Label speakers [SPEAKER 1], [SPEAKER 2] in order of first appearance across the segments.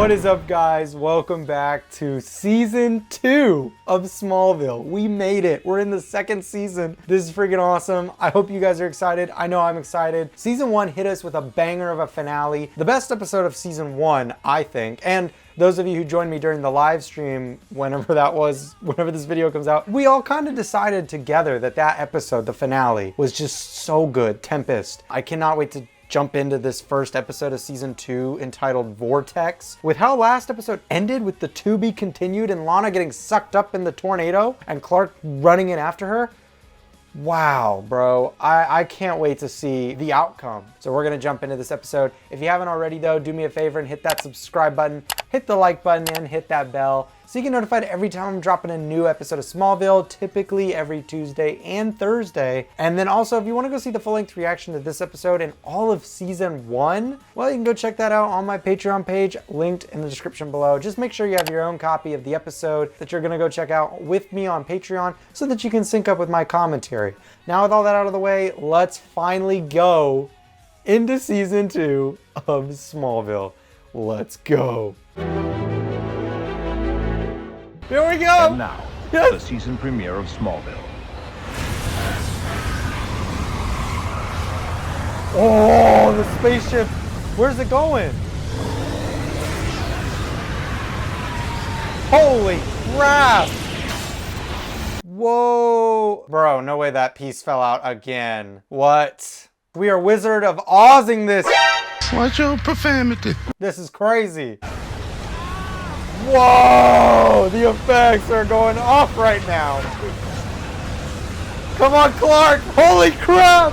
[SPEAKER 1] What is up, guys? Welcome back to season 2 of Smallville. We made it. We're in the second season. This is freaking awesome. I hope you guys are excited. I know I'm excited. Season 1 hit us with a banger of a finale. The best episode of season 1, I think. And those of you who joined me during the live stream, whenever that was, whenever this video comes out, we all kind of decided together that that episode, the finale, was just so good. Tempest. I cannot wait to jump into this first episode of season 2 entitled Vortex. With how last episode ended with the to be continued and Lana getting sucked up in the tornado and Clark running in after her. Wow, bro. I can't wait to see the outcome. So we're gonna jump into this episode. If you haven't already though, do me a favor and hit that subscribe button, hit the like button and hit that bell so you get notified every time I'm dropping a new episode of Smallville, typically every Tuesday and Thursday. And then also, if you want to go see the full-length reaction to this episode and all of season 1, well, you can go check that out on my Patreon page, linked in the description below. Just make sure you have your own copy of the episode that you're going to go check out with me on Patreon so that you can sync up with my commentary. Now, with all that out of the way, let's finally go into season 2 of Smallville. Let's go. Here we go!
[SPEAKER 2] And now, yes, the season premiere of Smallville.
[SPEAKER 1] Oh, the spaceship! Where's it going? Holy crap! Whoa! Bro, no way that piece fell out again. What? We are Wizard of Ozing this!
[SPEAKER 3] Watch your profanity.
[SPEAKER 1] This is crazy. Whoa! The effects are going off right now. Come on, Clark! Holy crap!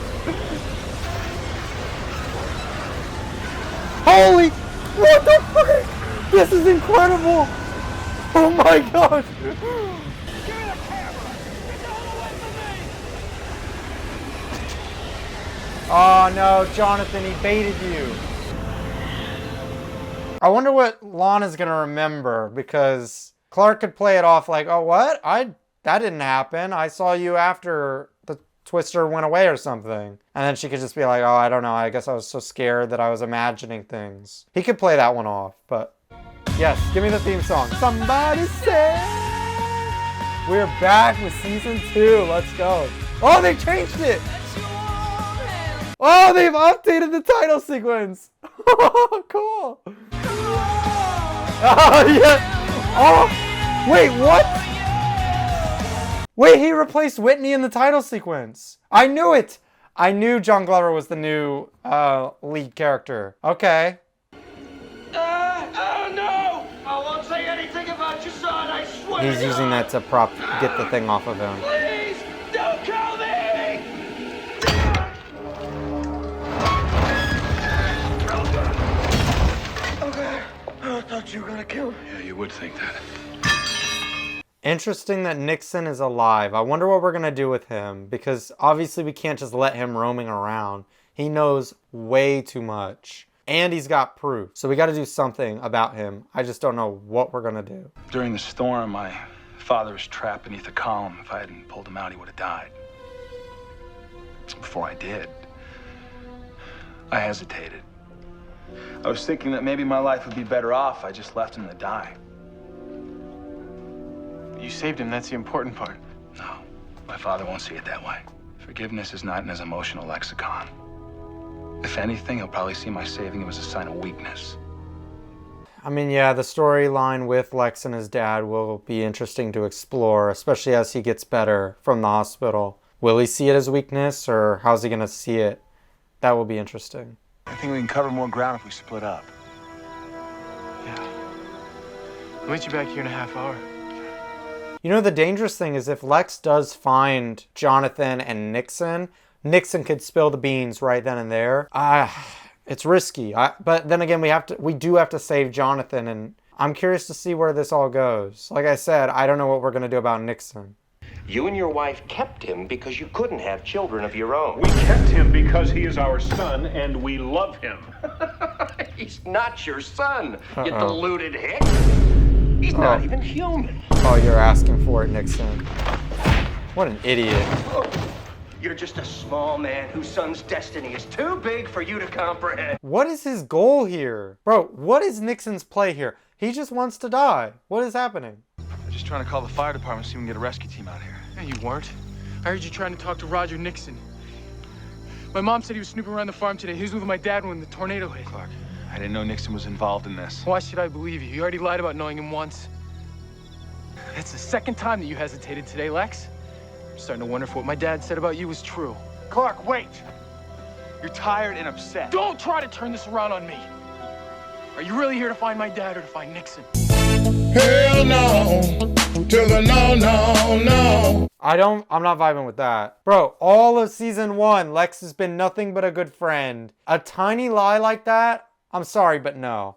[SPEAKER 1] Holy... What the fuck? This is incredible! Oh my god!
[SPEAKER 4] Give me the camera! Get the hell away from me!
[SPEAKER 1] Oh no, Jonathan, he baited you. I wonder what Lana's gonna remember, because Clark could play it off like, oh what? That didn't happen. I saw you after the twister went away or something. And then she could just be like, oh, I don't know. I guess I was so scared that I was imagining things. He could play that one off, but yes, give me the theme song. Somebody say. We're back with season 2. Let's go. Oh, they changed it. Oh, they've updated the title sequence. Cool. Oh, yeah. Oh, wait, what? Wait, he replaced Whitney in the title sequence. I knew it. I knew John Glover was the new lead character. Okay.
[SPEAKER 4] Oh no! I won't say anything about your son, I swear.
[SPEAKER 1] He's using that to get the thing off of him.
[SPEAKER 4] Please, don't kill me! Okay. I thought you were gonna kill me.
[SPEAKER 3] Yeah, you would think that.
[SPEAKER 1] Interesting that Nixon is alive. I wonder what we're gonna do with him, because obviously we can't just let him roaming around. He knows way too much. And he's got proof. So we gotta do something about him. I just don't know what we're gonna do.
[SPEAKER 5] During the storm, my father was trapped beneath a column. If I hadn't pulled him out, he would have died. Before I did, I hesitated. I was thinking that maybe my life would be better off if I just left him to die.
[SPEAKER 6] You saved him, that's the important part.
[SPEAKER 5] No, my father won't see it that way. Forgiveness is not in his emotional lexicon. If anything, he'll probably see my saving him as a sign of weakness.
[SPEAKER 1] I mean, yeah, the storyline with Lex and his dad will be interesting to explore, especially as he gets better from the hospital. Will he see it as weakness, or how's he gonna see it? That will be interesting.
[SPEAKER 6] I think we can cover more ground if we split up. Yeah. I'll meet you back here in a half hour.
[SPEAKER 1] You know, the dangerous thing is if Lex does find Jonathan and Nixon, Nixon could spill the beans right then and there. It's risky. But then again, we do have to save Jonathan, and I'm curious to see where this all goes. Like I said, I don't know what we're gonna do about Nixon.
[SPEAKER 7] You and your wife kept him because you couldn't have children of your own.
[SPEAKER 2] We kept him because he is our son and we love him.
[SPEAKER 7] He's not your son, you deluded hick. He's not even human.
[SPEAKER 1] Oh, you're asking for it, Nixon. What an idiot.
[SPEAKER 7] You're just a small man whose son's destiny is too big for you to comprehend.
[SPEAKER 1] What is his goal here? Bro, what is Nixon's play here? He just wants to die. What is happening?
[SPEAKER 5] I'm just trying to call the fire department so we can get a rescue team out here.
[SPEAKER 6] No, you weren't. I heard you trying to talk to Roger Nixon. My mom said he was snooping around the farm today. He was with my dad when the tornado hit.
[SPEAKER 5] Clark, I didn't know Nixon was involved in this.
[SPEAKER 6] Why should I believe you? You already lied about knowing him once. That's the second time that you hesitated today, Lex. I'm starting to wonder if what my dad said about you was true.
[SPEAKER 5] Clark, wait! You're tired and upset.
[SPEAKER 6] Don't try to turn this around on me. Are you really here to find my dad or to find Nixon?
[SPEAKER 3] Hell no. To the no, no, no.
[SPEAKER 1] I'm not vibing with that. Bro, all of season 1, Lex has been nothing but a good friend. A tiny lie like that? I'm sorry, but no.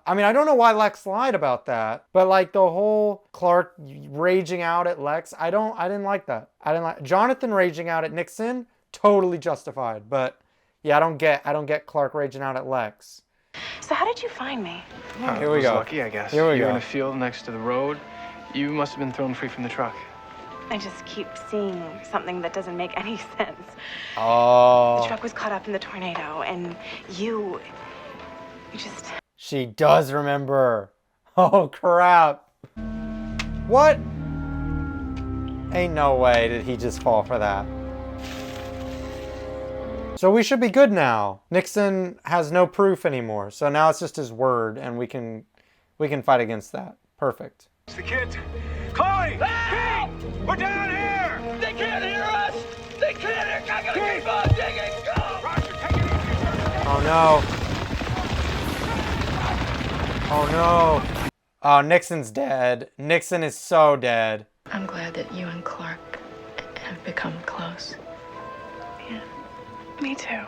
[SPEAKER 1] I mean, I don't know why Lex lied about that, but like the whole Clark raging out at Lex, I didn't like that. I didn't like Jonathan raging out at Nixon, totally justified. But yeah, I don't get Clark raging out at Lex.
[SPEAKER 8] So how did you find me?
[SPEAKER 1] Here we go.
[SPEAKER 6] Lucky, I guess.
[SPEAKER 1] Here we
[SPEAKER 6] you were
[SPEAKER 1] go.
[SPEAKER 6] in a field next to the road. You must have been thrown free from the truck.
[SPEAKER 8] I just keep seeing something that doesn't make any sense.
[SPEAKER 1] Oh.
[SPEAKER 8] The truck was caught up in the tornado, and you just...
[SPEAKER 1] She does remember. Oh, crap. What? Ain't no way did he just fall for that. So we should be good now. Nixon has no proof anymore. So now it's just his word, and we can fight against that. Perfect.
[SPEAKER 2] It's the kids. Chloe! Pete! We're down here!
[SPEAKER 7] They can't hear us! They can't hear! I gotta keep on digging! Go!
[SPEAKER 2] Roger, take it easy.
[SPEAKER 1] Oh no. Oh no. Oh, Nixon's dead. Nixon is so dead.
[SPEAKER 9] I'm glad that you and Clark have become close.
[SPEAKER 8] Yeah, me too.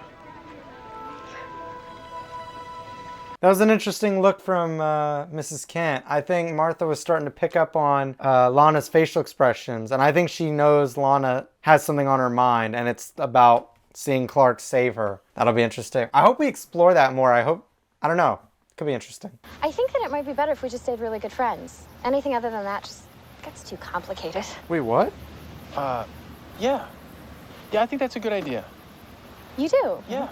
[SPEAKER 1] That was an interesting look from Mrs. Kent. I think Martha was starting to pick up on Lana's facial expressions, and I think she knows Lana has something on her mind, and it's about seeing Clark save her. That'll be interesting. I hope we explore that more. I don't know. Could be interesting.
[SPEAKER 10] I think that it might be better if we just stayed really good friends. Anything other than that just gets too complicated.
[SPEAKER 1] Wait, what?
[SPEAKER 6] Yeah. Yeah, I think that's a good idea.
[SPEAKER 10] You do?
[SPEAKER 6] Yeah.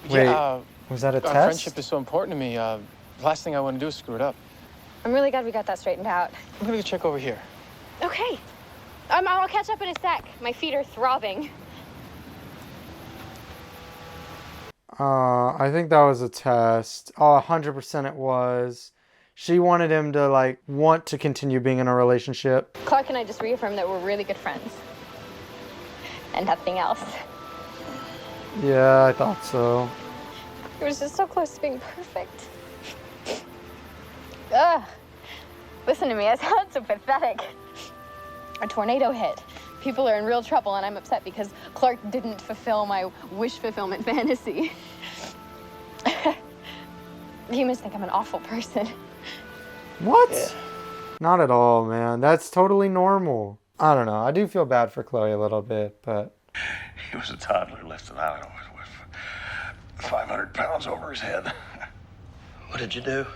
[SPEAKER 1] Wait,
[SPEAKER 6] Yeah,
[SPEAKER 1] was that a
[SPEAKER 6] our
[SPEAKER 1] test?
[SPEAKER 6] friendship is so important to me. Last thing I want to do is screw it up.
[SPEAKER 10] I'm really glad we got that straightened out.
[SPEAKER 6] I'm gonna go check over here.
[SPEAKER 10] Okay. I'll catch up in a sec. My feet are throbbing.
[SPEAKER 1] I think that was a test. Oh, 100% it was. She wanted him to, like, want to continue being in a relationship.
[SPEAKER 10] Clark and I just reaffirmed that we're really good friends. And nothing else.
[SPEAKER 1] Yeah, I thought so.
[SPEAKER 10] It was just so close to being perfect. Ugh. Listen to me, I sound so pathetic. A tornado hit. People are in real trouble, and I'm upset because Clark didn't fulfill my wish fulfillment fantasy. You must think I'm an awful person.
[SPEAKER 1] What?
[SPEAKER 6] Yeah.
[SPEAKER 1] Not at all, man. That's totally normal. I don't know. I do feel bad for Chloe a little bit, but...
[SPEAKER 3] He was a toddler lifted, I don't know, with 500 pounds over his head.
[SPEAKER 7] What did you do?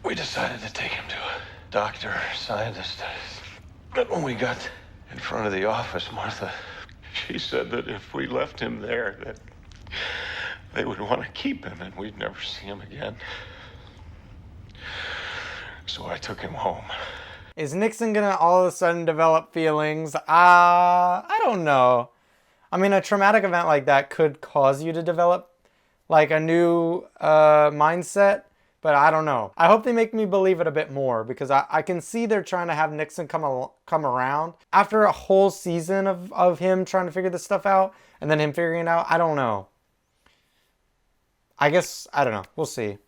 [SPEAKER 3] We decided to take him to a doctor, scientist. But when we got in front of the office, Martha, she said that if we left him there, that they would want to keep him and we'd never see him again. So I took him home.
[SPEAKER 1] Is Nixon gonna all of a sudden develop feelings? I don't know. I mean, a traumatic event like that could cause you to develop like a new mindset, but I don't know. I hope they make me believe it a bit more because I can see they're trying to have Nixon come around. After a whole season of him trying to figure this stuff out and then him figuring it out, I don't know. I guess, I don't know. We'll see.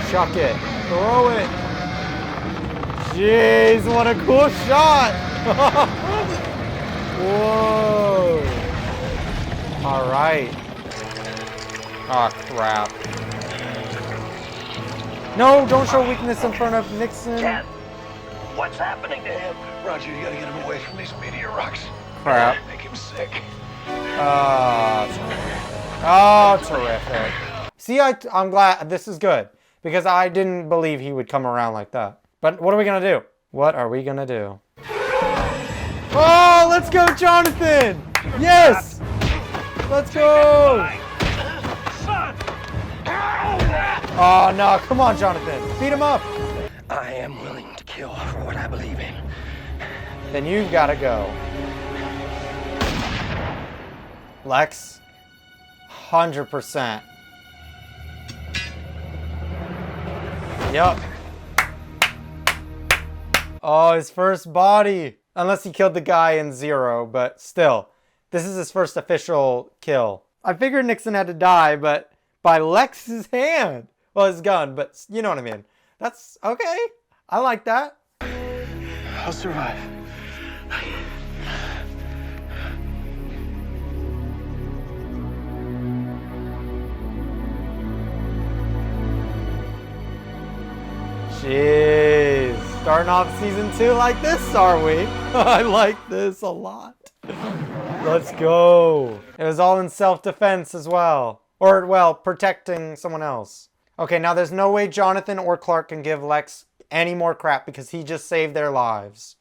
[SPEAKER 1] Chuck it. Throw it. Jeez, what a cool shot. Whoa. All right. Oh, crap. No, don't show weakness in front of Nixon.
[SPEAKER 7] Ken, what's happening to him?
[SPEAKER 3] Roger, you gotta get him away from these meteor rocks.
[SPEAKER 1] Crap.
[SPEAKER 3] Make him sick.
[SPEAKER 1] Oh, terrific. See, I'm glad this is good because I didn't believe he would come around like that. But what are we gonna do? What are we gonna do? Oh, let's go, Jonathan! Yes! Let's go! Oh, no. Come on, Jonathan. Beat him up.
[SPEAKER 7] I am willing to kill for what I believe in.
[SPEAKER 1] Then you've got to go. Lex, 100%. Yup. Oh, his first body. Unless he killed the guy in Zero, but still. This is his first official kill. I figured Nixon had to die, but by Lex's hand. Well, his gun, but you know what I mean. That's okay. I like that.
[SPEAKER 6] I'll survive.
[SPEAKER 1] Jeez. Starting off season 2 like this, are we? I like this a lot. Let's go. It was all in self-defense as well. Or, well, protecting someone else. Okay, now there's no way Jonathan or Clark can give Lex any more crap because he just saved their lives.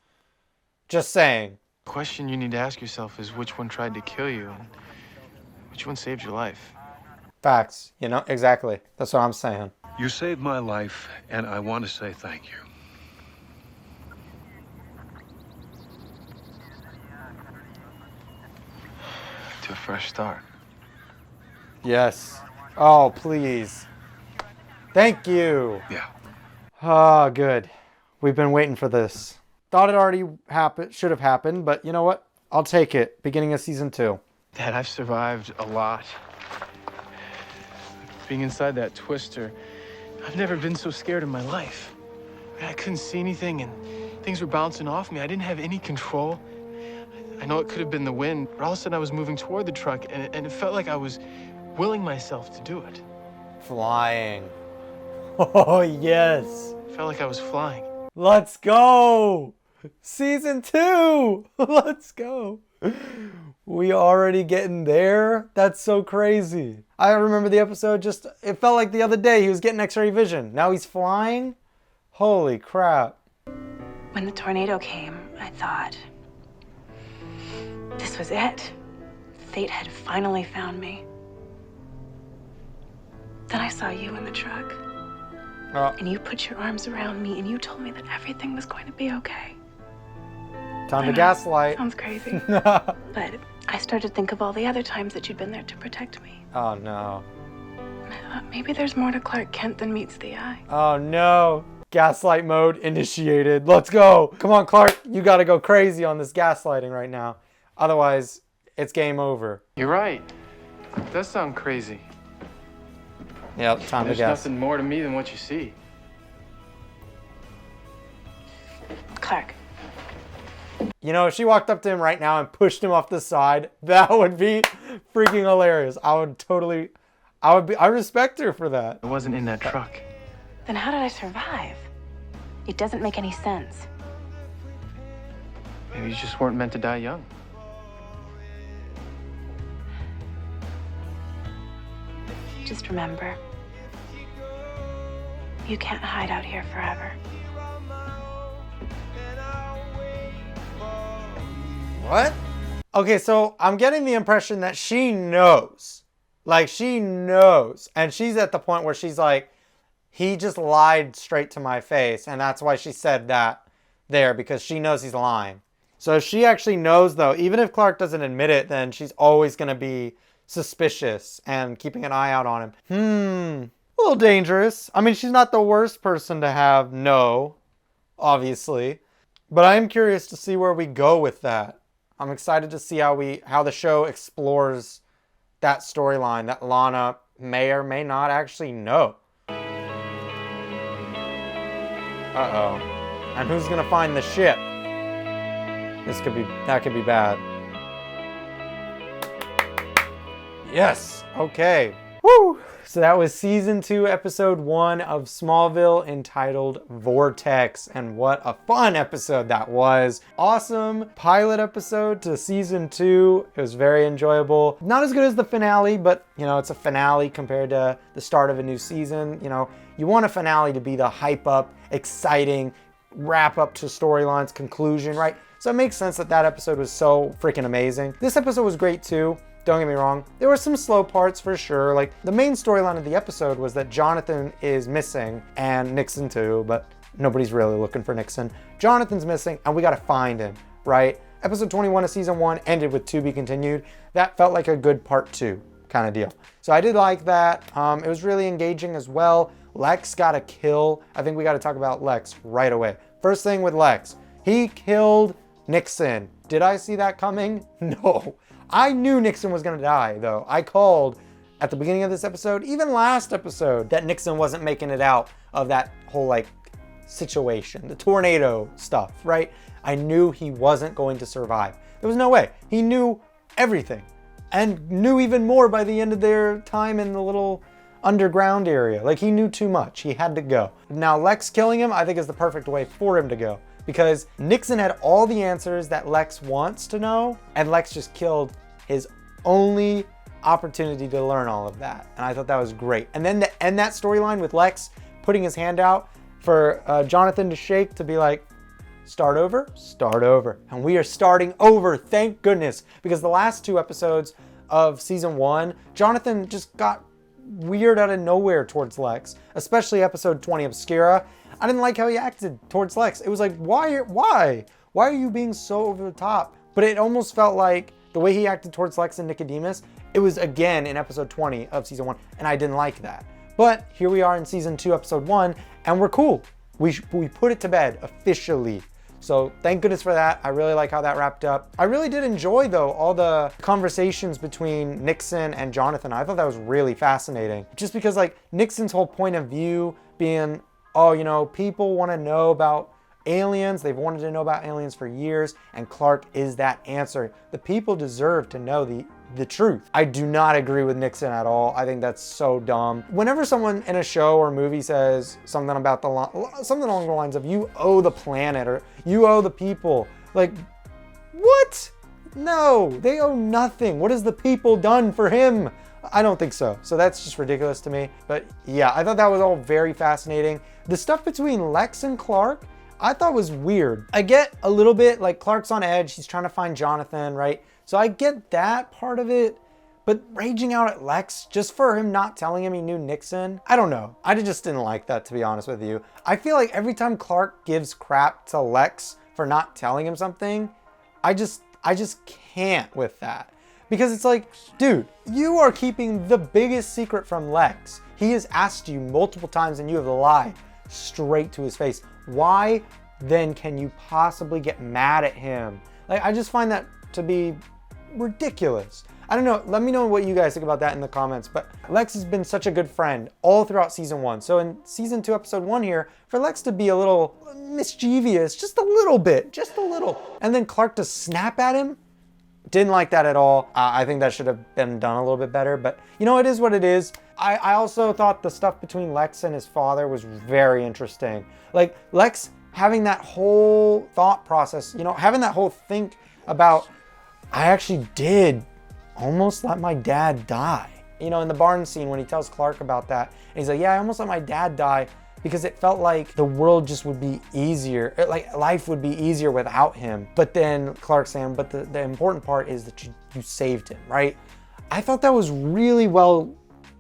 [SPEAKER 1] Just saying.
[SPEAKER 6] The question you need to ask yourself is which one tried to kill you and which one saved your life?
[SPEAKER 1] Facts. You know, exactly. That's what I'm saying.
[SPEAKER 3] You saved my life, and I want to say thank you.
[SPEAKER 6] To a fresh start.
[SPEAKER 1] Yes. Oh, please. Thank you.
[SPEAKER 3] Yeah.
[SPEAKER 1] Ah, good. We've been waiting for this. Thought it already should have happened, but you know what? I'll take it. Beginning of season 2.
[SPEAKER 6] Dad, I've survived a lot. Being inside that twister, I've never been so scared in my life. I couldn't see anything and things were bouncing off me. I didn't have any control. I know it could have been the wind, but all of a sudden I was moving toward the truck and it felt like I was willing myself to do it.
[SPEAKER 1] Flying. Oh, yes.
[SPEAKER 6] It felt like I was flying.
[SPEAKER 1] Let's go. Season 2. Let's go. We already getting there? That's so crazy. I remember the episode it felt like the other day he was getting X-ray vision. Now he's flying? Holy crap.
[SPEAKER 8] When the tornado came, I thought, this was it. Fate had finally found me. Then I saw you in the truck. And you put your arms around me and you told me that everything was going to be okay.
[SPEAKER 1] Time to gaslight.
[SPEAKER 8] Sounds crazy. But I started to think of all the other times that you'd been there to protect me.
[SPEAKER 1] Oh, no.
[SPEAKER 8] And I thought maybe there's more to Clark Kent than meets the eye.
[SPEAKER 1] Oh, no. Gaslight mode initiated. Let's go. Come on, Clark. You got to go crazy on this gaslighting right now. Otherwise, it's game over.
[SPEAKER 6] You're right. It does sound crazy.
[SPEAKER 1] Yep, time to
[SPEAKER 6] There's
[SPEAKER 1] gas.
[SPEAKER 6] nothing more to me than what you see.
[SPEAKER 8] Clark.
[SPEAKER 1] You know, if she walked up to him right now and pushed him off the side, that would be freaking hilarious. I respect her for that.
[SPEAKER 6] I wasn't in that truck.
[SPEAKER 8] Then how did I survive? It doesn't make any sense.
[SPEAKER 6] Maybe you just weren't meant to die young.
[SPEAKER 8] Just remember, you can't hide out here forever.
[SPEAKER 1] What? Okay, so I'm getting the impression that she knows. Like, she knows. And she's at the point where she's like, he just lied straight to my face. And that's why she said that there, because she knows he's lying. So she actually knows, though, even if Clark doesn't admit it, then she's always going to be suspicious and keeping an eye out on him. A little dangerous. I mean, she's not the worst person to have no, obviously. But I am curious to see where we go with that. I'm excited to see how the show explores that storyline that Lana may or may not actually know. Uh-oh. And who's gonna find the ship? That could be bad. Yes, okay. Woo! So that was season 2, episode 1 of Smallville, entitled Vortex. And what a fun episode that was. Awesome pilot episode to season 2. It was very enjoyable. Not as good as the finale, but you know, it's a finale compared to the start of a new season. You know, you want a finale to be the hype up, exciting, wrap up to storylines, conclusion, right? So it makes sense that that episode was so freaking amazing. This episode was great too. Don't get me wrong. There were some slow parts for sure. Like the main storyline of the episode was that Jonathan is missing and Nixon too, but nobody's really looking for Nixon. Jonathan's missing and we got to find him, right? Episode 21 of season 1 ended with to be continued. That felt like a good part 2 kind of deal. So I did like that. It was really engaging as well. Lex got a kill. I think we got to talk about Lex right away. First thing with Lex, he killed Nixon. Did I see that coming? No. I knew Nixon was gonna die though. I called at the beginning of this episode, even last episode, that Nixon wasn't making it out of that whole like situation, the tornado stuff, right? I knew he wasn't going to survive. There was no way. He knew everything and knew even more by the end of their time in the little underground area. Like he knew too much. He had to go. Now Lex killing him, I think is the perfect way for him to go because Nixon had all the answers that Lex wants to know and Lex just killed his only opportunity to learn all of that. And I thought that was great. And then to end that storyline with Lex putting his hand out for Jonathan to shake to be like, start over, start over. And we are starting over, thank goodness. Because the last 2 episodes of season 1, Jonathan just got weird out of nowhere towards Lex, especially episode 20, Obscura. I didn't like how he acted towards Lex. It was like, why are you being so over the top? But it almost felt like the way he acted towards Lex and Nicodemus, it was again in episode 20 of season 1, and I didn't like that. But here we are in season 2, episode 1, and we're cool. We put it to bed officially. So thank goodness for that. I really like how that wrapped up. I really did enjoy though all the conversations between Nixon and Jonathan. I thought that was really fascinating. Just because like Nixon's whole point of view being, oh, you know, people want to know about aliens. They've wanted to know about aliens for years, and Clark is that answer. The people deserve to know the truth. I do not agree with Nixon at all. I think that's so dumb. Whenever someone in a show or movie says something about something along the lines of you owe the planet or you owe the people, like, what? No, they owe nothing. What has the people done for him? I don't think so. So that's just ridiculous to me. But yeah, I thought that was all very fascinating. The stuff between Lex and Clark, I thought was weird. I get a little bit like Clark's on edge. He's trying to find Jonathan, right? So I get that part of it, but raging out at Lex just for him not telling him he knew Nixon, I don't know. I just didn't like that, to be honest with you. I feel like every time Clark gives crap to Lex for not telling him something, I just can't with that. Because it's like, dude, you are keeping the biggest secret from Lex. He has asked you multiple times and you have lied straight to his face. Why then can you possibly get mad at him? Like, I just find that to be ridiculous. I don't know. Let me know what you guys think about that in the comments. But Lex has been such a good friend all throughout season 1. So in season 2, episode 1 here, for Lex to be a little mischievous, just a little bit, just a little, and then Clark to snap at him, didn't like that at all. I think that should have been done a little bit better, but you know, it is what it is. I also thought the stuff between Lex and his father was very interesting. Like Lex having that whole thought process, you know, having that whole think about, I actually did almost let my dad die. You know, in the barn scene when he tells Clark about that, and he's like, yeah, I almost let my dad die because it felt like the world just would be easier, like life would be easier without him. But then Clark saying, but the important part is that you saved him, right? I thought that was really well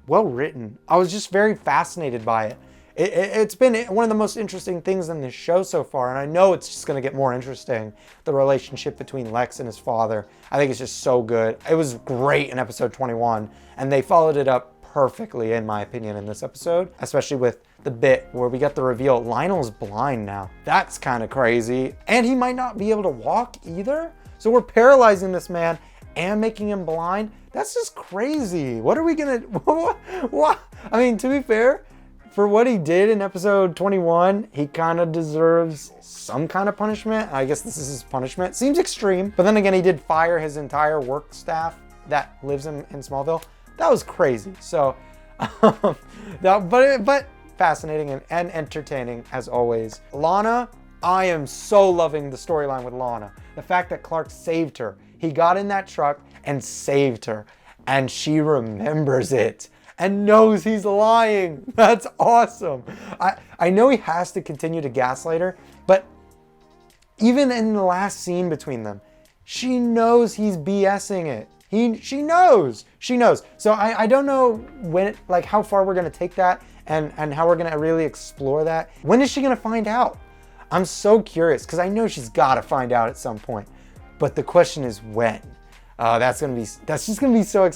[SPEAKER 1] written. I was just very fascinated by it. It's been one of the most interesting things in this show so far, and I know it's just going to get more interesting, the relationship between Lex and his father. I think it's just so good. It was great in episode 21, and they followed it up perfectly, in my opinion, in this episode, especially with the bit where we got the reveal Lionel's blind now. That's kind of crazy, and he might not be able to walk either, so we're paralyzing this man and making him blind. That's just crazy. What are we gonna, what? I mean, to be fair, for what he did in episode 21, he kind of deserves some kind of punishment. I guess this is his punishment. Seems extreme, but then again, he did fire his entire work staff that lives in Smallville. That was crazy. So, but fascinating and entertaining as always. Lana, I am so loving the storyline with Lana. The fact that Clark saved her. He got in that truck and saved her, and she remembers it and knows he's lying. That's awesome. I know he has to continue to gaslight her, but Even in the last scene between them, she knows he's BSing it. She knows. So I don't know when, like, how far we're gonna take that and how we're gonna really explore that. When is she gonna find out? I'm so curious, because I know she's gotta find out at some point. But the question is when. That's just gonna be so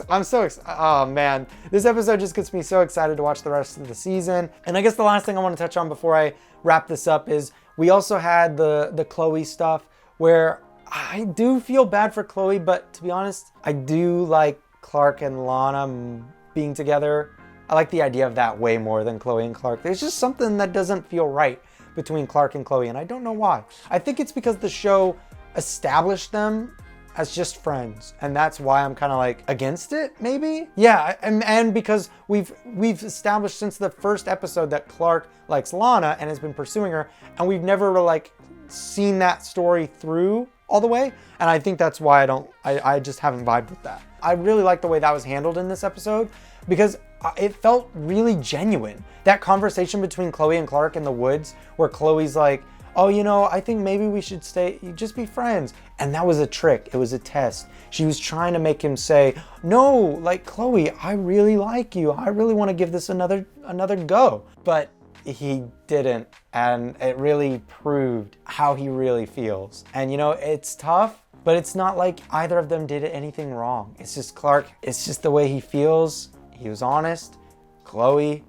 [SPEAKER 1] oh man. This episode just gets me so excited to watch the rest of the season. And I guess the last thing I want to touch on before I wrap this up is we also had the Chloe stuff, where I do feel bad for Chloe, but to be honest, I do like Clark and Lana being together. I like the idea of that way more than Chloe and Clark. There's just something that doesn't feel right between Clark and Chloe, and I don't know why. I think it's because the show established them as just friends, and that's why I'm kind of like against it, maybe? Yeah, and because we've established since the first episode that Clark likes Lana and has been pursuing her, and we've never like seen that story through all the way, and I think that's why I just haven't vibed with that. I really like the way that was handled in this episode, because it felt really genuine. That conversation between Chloe and Clark in the woods, where Chloe's like, oh, you know, I think maybe we should just be friends. And that was a trick. It was a test. She was trying to make him say, no, like, Chloe, I really like you. I really want to give this another go. But he didn't. And it really proved how he really feels. And, you know, it's tough, but it's not like either of them did anything wrong. It's just Clark. It's just the way he feels. He was honest. Chloe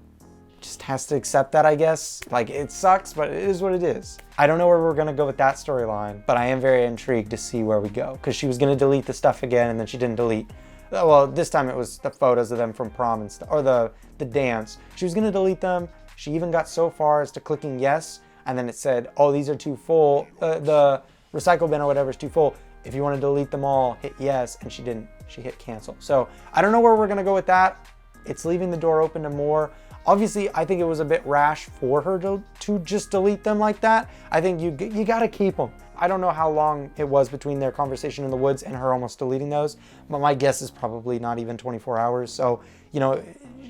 [SPEAKER 1] just has to accept that, I guess. Like, it sucks, but it is what it is. I don't know where we're gonna go with that storyline, but I am very intrigued to see where we go, because she was gonna delete the stuff again, and then she didn't delete. Well, this time it was the photos of them from prom and stuff, or the dance. She was gonna delete them. She even got so far as to clicking yes, and then it said, oh, these are too full. The recycle bin or whatever is too full. If you want to delete them all, hit yes, and she didn't. She hit cancel. So I don't know where we're gonna go with that. It's leaving the door open to more. Obviously, I think it was a bit rash for her to just delete them like that. I think you gotta keep them. I don't know how long it was between their conversation in the woods and her almost deleting those, but my guess is probably not even 24 hours. So, you know,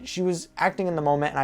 [SPEAKER 1] she was acting in the moment, and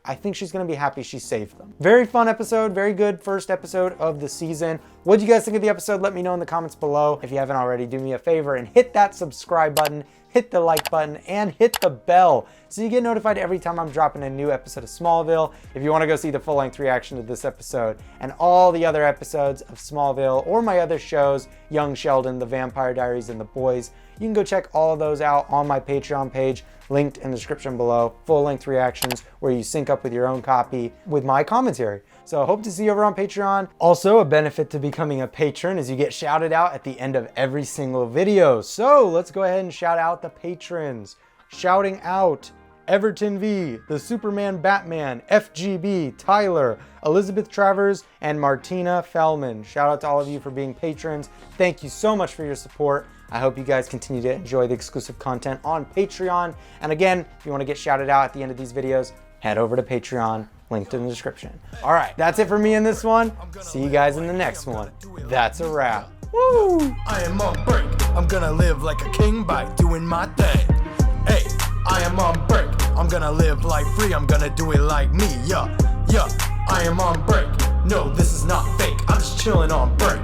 [SPEAKER 1] I think she's gonna be happy she saved them. Very fun episode, very good first episode of the season. What do you guys think of the episode? Let me know in the comments below. If you haven't already, do me a favor and hit that subscribe button, hit the like button, and hit the bell so you get notified every time I'm dropping a new episode of Smallville. If you wanna go see the full-length reaction to this episode and all the other episodes of Smallville or my other shows, Young Sheldon, The Vampire Diaries, and The Boys, you can go check all of those out on my Patreon page, linked in the description below. Full-length reactions where you sync up with your own copy with my commentary. So I hope to see you over on Patreon. Also, a benefit to becoming a patron is you get shouted out at the end of every single video. So let's go ahead and shout out the patrons. Shouting out Everton V, the Superman Batman, FGB, Tyler, Elizabeth Travers, and Martina Fellman. Shout out to all of you for being patrons. Thank you so much for your support. I hope you guys continue to enjoy the exclusive content on Patreon. And again, if you want to get shouted out at the end of these videos, head over to Patreon, linked in the description. All right, that's it for me in this one. See you guys in the next one. That's a wrap. Woo!
[SPEAKER 11] I am on break. I'm gonna live like a king by doing my thing. Hey, I am on break. I'm gonna live like free. I'm gonna do it like me. Yeah, I am on break. No, this is not fake. I'm just chilling on break.